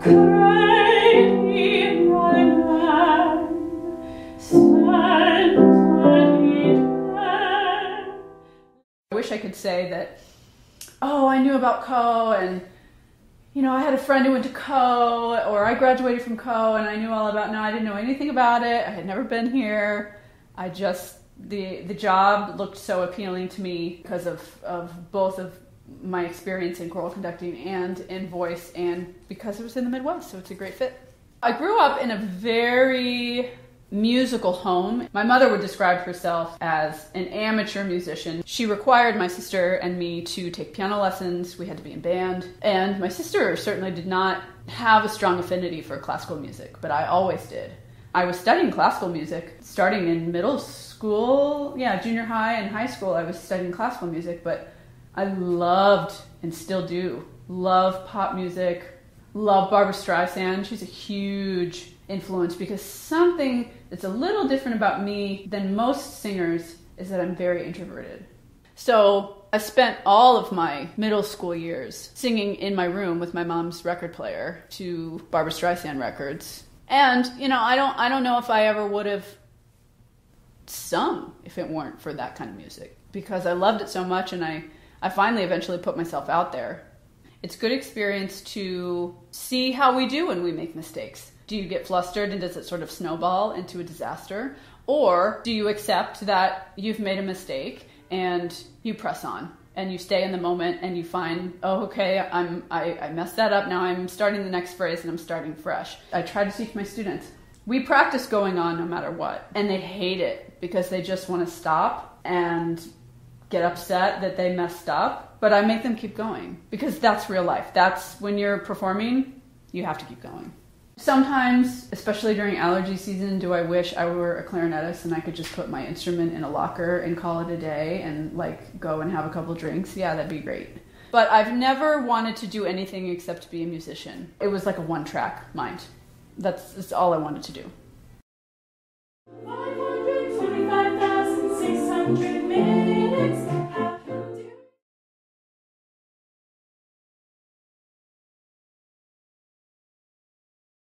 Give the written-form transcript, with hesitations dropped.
I wish I could say that, oh, I knew about Co and, you know, I had a friend who went to Co, or I graduated from Co and I knew all about it. No, I didn't know anything about it. I had never been here. I just, the job looked so appealing to me because of both of my experience in choral conducting and in voice, and because it was in the Midwest, so it's a great fit. I grew up in a very musical home. My mother would describe herself as an amateur musician. She required my sister and me to take piano lessons. We had to be in band. And my sister certainly did not have a strong affinity for classical music, but I always did. I was studying classical music starting in middle school. Yeah, junior high and high school I was studying classical music, but I loved, and still do, love pop music, love Barbra Streisand. She's a huge influence because something that's a little different about me than most singers is that I'm very introverted. So I spent all of my middle school years singing in my room with my mom's record player to Barbra Streisand records. And, you know, I don't know if I ever would have sung if it weren't for that kind of music, because I loved it so much, and I finally eventually put myself out there. It's good experience to see how we do when we make mistakes. Do you get flustered and does it sort of snowball into a disaster? Or do you accept that you've made a mistake and you press on and you stay in the moment and you find, oh, okay, I messed that up. Now I'm starting the next phrase and I'm starting fresh. I try to teach my students. We practice going on no matter what, and they hate it because they just want to stop and get upset that they messed up. But I make them keep going because that's real life. That's when you're performing, you have to keep going. Sometimes, especially during allergy season, do I wish I were a clarinetist and I could just put my instrument in a locker and call it a day and like go and have a couple drinks. Yeah, that'd be great. But I've never wanted to do anything except be a musician. It was like a one-track mind. That's all I wanted to do.